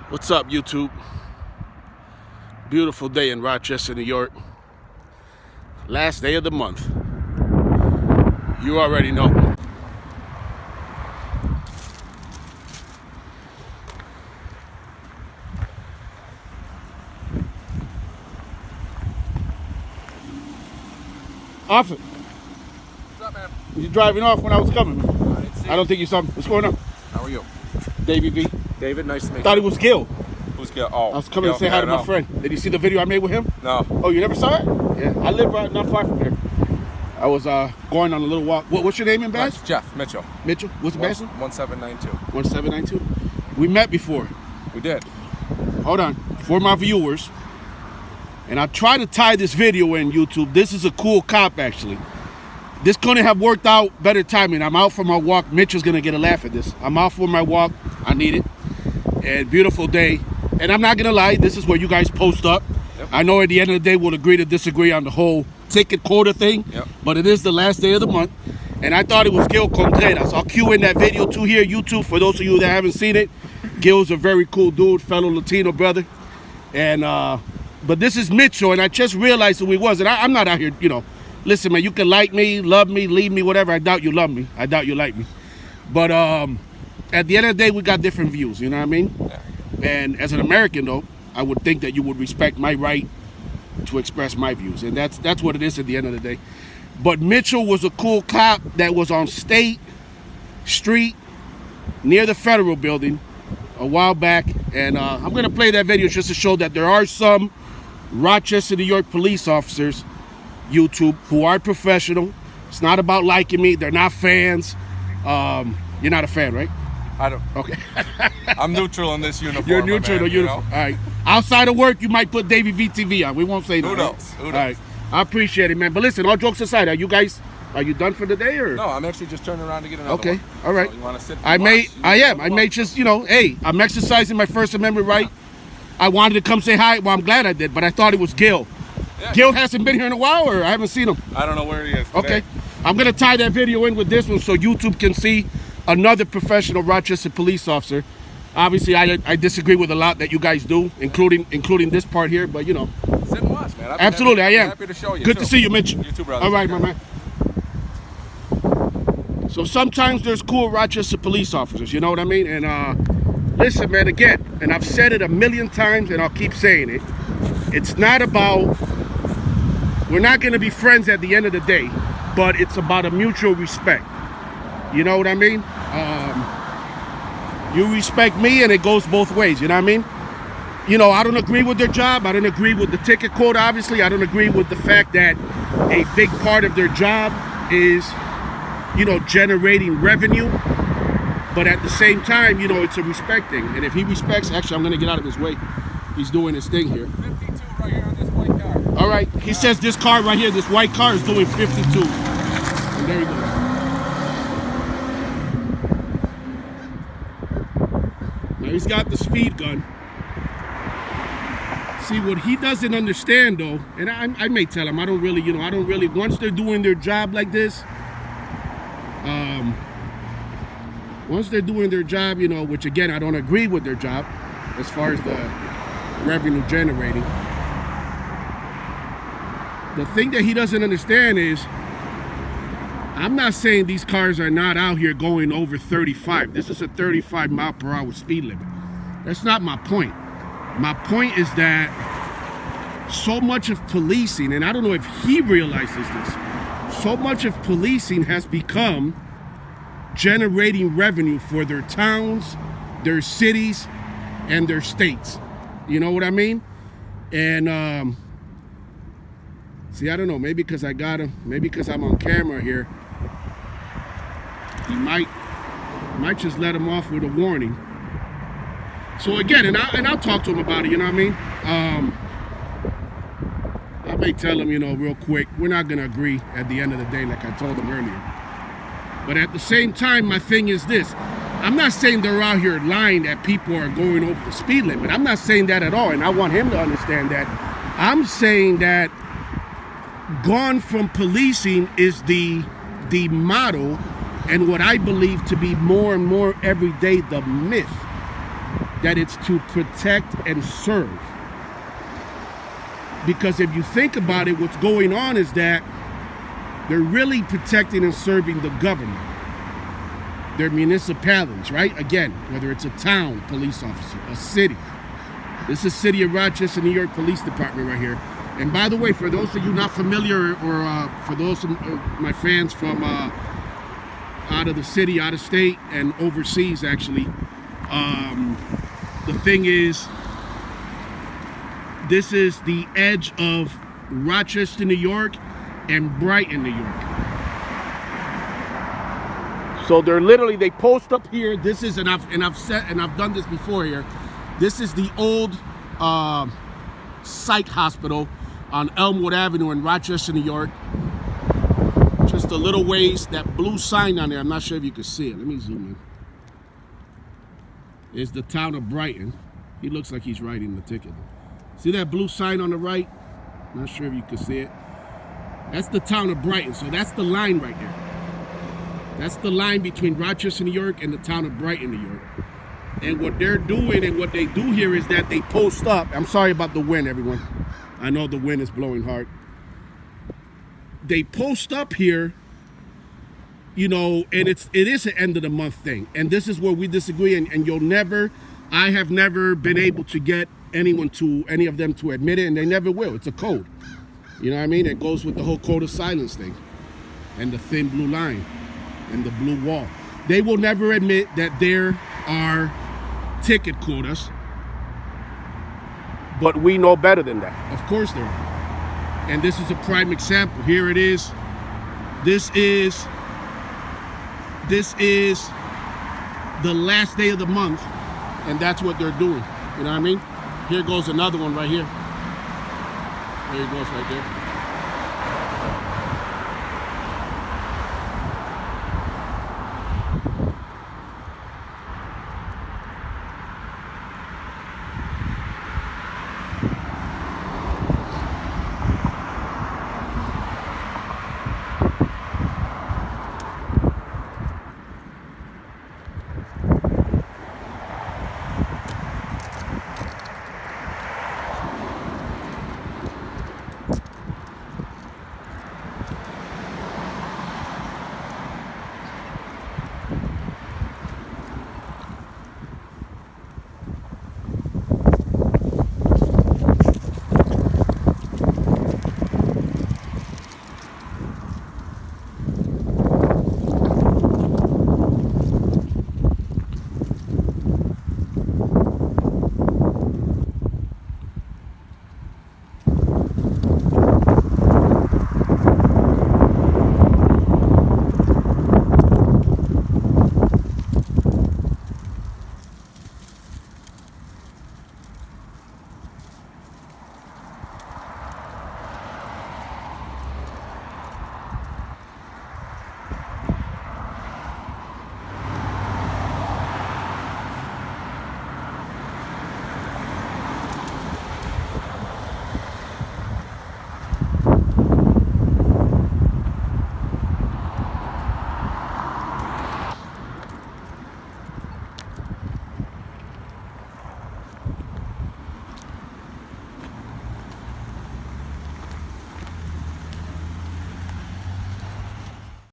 What's up, YouTube? Beautiful day in Rochester, New York. Last day of the month. You already know. Officer. What's up, man? You driving off when I was coming? I didn't see I don't think you saw me. What's going on? How are you? Davy V. David, nice to meet you. Thought it was Gil. Who's Gil? Oh. I was coming to say hi to my friend. Did you see the video I made with him? No. Oh, you never saw it? Yeah. I live right not far from here. I was going on a little walk. What's your name in Bass? Jeff Mitchell. Mitchell? What's the Bass? 1792. 1792? We met before. We did. Hold on. For my viewers, and I try to tie this video in, YouTube. This is a cool cop, actually. This couldn't have worked out better timing. I'm out for my walk. Mitchell's going to get a laugh at this. I'm out for my walk. I need it. And beautiful day. And I'm not going to lie. This is where you guys post up. Yep. I know at the end of the day we'll agree to disagree on the whole ticket quota thing. Yep. But it is the last day of the month. And I thought it was Gil Contreras. I'll cue in that video too here, YouTube, for those of you that haven't seen it. Gil's a very cool dude, fellow Latino brother. And but this is Mitchell, and I just realized who he was. And I'm not out here, you know. Listen, man, you can like me, love me, leave me, whatever. I doubt you love me. I doubt you like me. But at the end of the day, we got different views, you know what I mean? Yeah. And as an American, though, I would think that you would respect my right to express my views. And that's what it is at the end of the day. But Mitchell was a cool cop that was on State Street near the Federal Building a while back. And I'm going to play that video just to show that there are some Rochester, New York police officers, YouTube, who are professional. It's not about liking me. They're not fans. You're not a fan, right? I don't. Okay. I'm neutral in this uniform. You're neutral in the uniform. All right. Outside of work, you might put Davy V TV on. We won't say that. Who knows? All right. I appreciate it, man. But listen, all jokes aside, are you done for the day, or? No, I'm actually just turning around to get another one. Okay. All right. So you want to sit? I may just, you know, hey, I'm exercising my First Amendment right. I wanted to come say hi. Well, I'm glad I did, but I thought it was Gil. Yeah, Gil hasn't been here in a while, or I haven't seen him? I don't know where he is today. Okay. I'm going to tie that video in with this one so YouTube can see another professional Rochester police officer. Obviously, I disagree with a lot that you guys do, including this part here, but, you know. Sit and watch, man. Absolutely, I am. Happy to show you. Good to see you, Mitch. You too, brother. All right, my man. So sometimes there's cool Rochester police officers, you know what I mean? And listen, man, again, and I've said it a million times and I'll keep saying it. It's not about, we're not going to be friends at the end of the day, but it's about a mutual respect. You know what I mean? You respect me and it goes both ways, you know what I mean? You know, I don't agree with their job. I don't agree with the ticket quota, obviously. I don't agree with the fact that a big part of their job is, you know, generating revenue. But at the same time, you know, it's a respect thing. And if he respects, actually, I'm going to get out of his way. He's doing his thing here. 52 right here on this white car. All right. He says this car right here, this white car is doing 52. And there he goes. Now he's got the speed gun. See, what he doesn't understand, though, and I may tell him, I don't really, once they're doing their job like this, you know, which again, I don't agree with their job as far as the revenue generating. The thing that he doesn't understand is, I'm not saying these cars are not out here going over 35. This is a 35 mile per hour speed limit. That's not my point. My point is that so much of policing, and I don't know if he realizes this, so much of policing has become generating revenue for their towns, their cities, and their states. You know what I mean? And see, I don't know, maybe because I got him, maybe because I'm on camera here, he might just let him off with a warning. So again, and I'll talk to him about it, you know what I mean? I may tell him, you know, real quick, we're not gonna agree at the end of the day, like I told him earlier. But at the same time, my thing is this. I'm not saying they're out here lying that people are going over the speed limit. I'm not saying that at all, and I want him to understand that. I'm saying that gone from policing is the model, and what I believe to be more and more every day the myth that it's to protect and serve. Because if you think about it, what's going on is that they're really protecting and serving the government, their municipalities, right? Again, whether it's a town police officer, a city. This is City of Rochester, New York Police Department right here. And by the way, for those of you not familiar, or for those of my fans from out of the city, out of state, and overseas actually, the thing is, this is the edge of Rochester, New York, and Brighton, New York. So they're literally, they post up here. This is, and I've done this before here. This is the old psych hospital on Elmwood Avenue in Rochester, New York. Just a little ways. That blue sign on there, I'm not sure if you can see it. Let me zoom in. Is the town of Brighton. He looks like he's writing the ticket. See that blue sign on the right? Not sure if you can see it. That's the town of Brighton. So that's the line right there. That's the line between Rochester, New York and the town of Brighton, New York. And what they're doing and what they do here is that they post up. I'm sorry about the wind, everyone. I know the wind is blowing hard. They post up here, you know, and it is an end of the month thing. And this is where we disagree, and you'll never, I have never been able to get any of them to admit it, and they never will. It's a code. You know what I mean? It goes with the whole code of silence thing and the thin blue line and the blue wall. They will never admit that there are ticket quotas, but we know better than that. Of course there are. And this is a prime example. Here it is. This is the last day of the month, and that's what they're doing. You know what I mean? Here goes another one right here. There he goes right there.